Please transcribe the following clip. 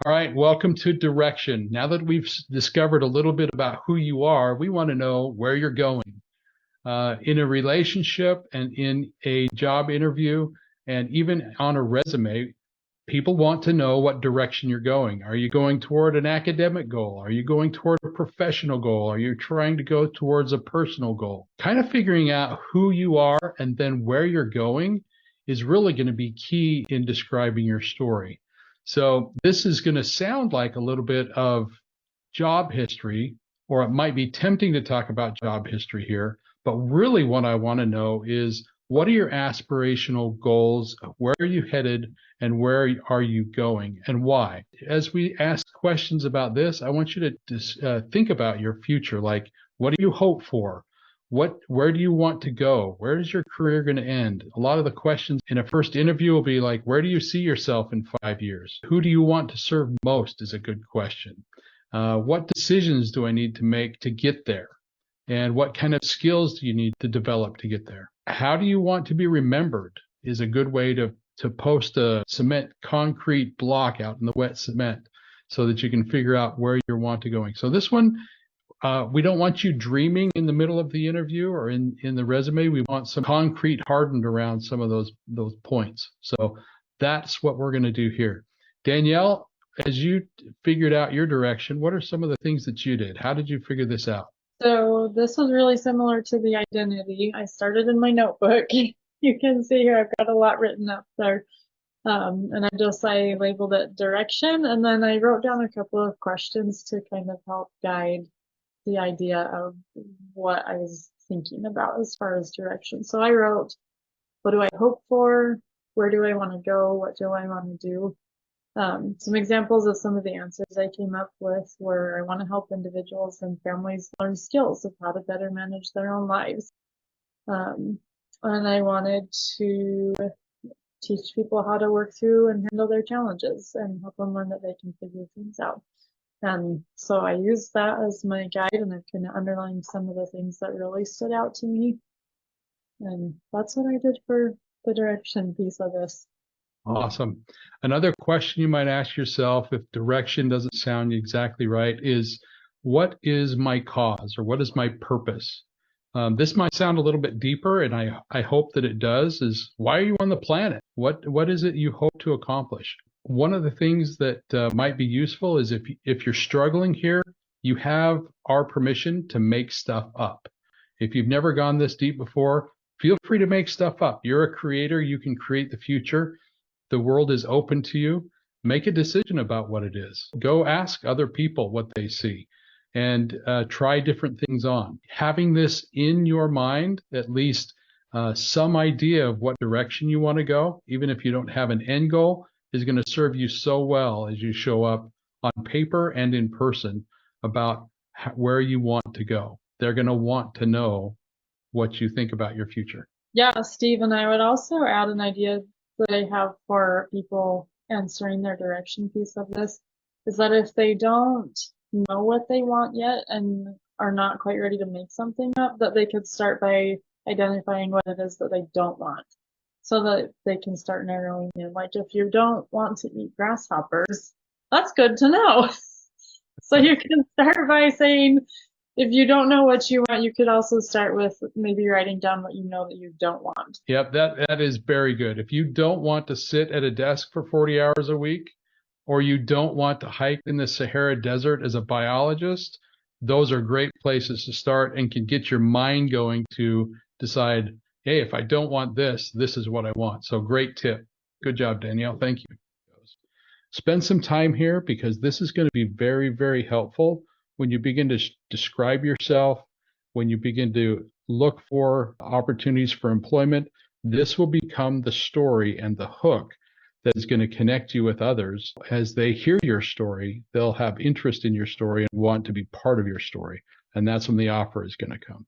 All right, welcome to Direction. Now that we've discovered a little bit about who you are, we want to know where you're going in a relationship and in a job interview and even on a resume. People want to know what direction you're going. Are you going toward an academic goal? Are you going toward a professional goal? Are you trying to go towards a personal goal? Kind of figuring out who you are and then where you're going is really going to be key in describing your story. So this is going to sound like a little bit of job history, or it might be tempting to talk about job history here. But really, what I want to know is what are your aspirational goals? Where are you headed? And where are you going and why? As we ask questions about this, I want you to think about your future. Like, what do you hope for? Where do you want to go? Where is your career going to end? A lot of the questions in a first interview will be like, where do you see yourself in 5 years? Who do you want to serve most is a good question. What decisions do I need to make to get there? And what kind of skills do you need to develop to get there? How do you want to be remembered is a good way to post a cement concrete block out in the wet cement so that you can figure out where you want to going. So this one, we don't want you dreaming in the middle of the interview or in the resume. We want some concrete hardened around some of those points. So that's what we're going to do here. Danielle, as you figured out your direction, what are some of the things that you did? How did you figure this out? So this was really similar to the identity. I started in my notebook. You can see here I've got a lot written up there. And I labeled it direction, and then I wrote down a couple of questions to kind of help guide the idea of what I was thinking about as far as direction. So I wrote, what do I hope for? Where do I want to go? What do I want to do? Some examples of some of the answers I came up with were I want to help individuals and families learn skills of how to better manage their own lives. And I wanted to teach people how to work through and handle their challenges and help them learn that they can figure things out. And so I used that as my guide, and I've kind of underlined some of the things that really stood out to me. And that's what I did for the direction piece of this. Awesome. Another question you might ask yourself if direction doesn't sound exactly right is, what is my cause or what is my purpose? This might sound a little bit deeper, and I hope that it does, is why are you on the planet? What is it you hope to accomplish? One of the things that might be useful is if you're struggling here, you have our permission to make stuff up. If you've never gone this deep before, feel free to make stuff up. You're a creator. You can create the future. The world is open to you. Make a decision about what it is. Go ask other people what they see and try different things on. Having this in your mind, at least some idea of what direction you want to go, even if you don't have an end goal, is going to serve you so well as you show up on paper and in person about where you want to go. They're going to want to know what you think about your future. Yeah, Steve, and I would also add an idea that I have for people answering their direction piece of this is that if they don't know what they want yet and are not quite ready to make something up, that they could start by identifying what it is that they don't want so that they can start narrowing in. Like if you don't want to eat grasshoppers, that's good to know. So you can start by saying, if you don't know what you want, you could also start with maybe writing down what you know that you don't want. Yep, that is very good. If you don't want to sit at a desk for 40 hours a week, or you don't want to hike in the Sahara Desert as a biologist, those are great places to start and can get your mind going to decide, hey, if I don't want this, this is what I want. So great tip. Good job, Danielle. Thank you. Spend some time here because this is going to be very, very helpful when you begin to describe yourself, when you begin to look for opportunities for employment. This will become the story and the hook that is going to connect you with others. As they hear your story, they'll have interest in your story and want to be part of your story. And that's when the offer is going to come.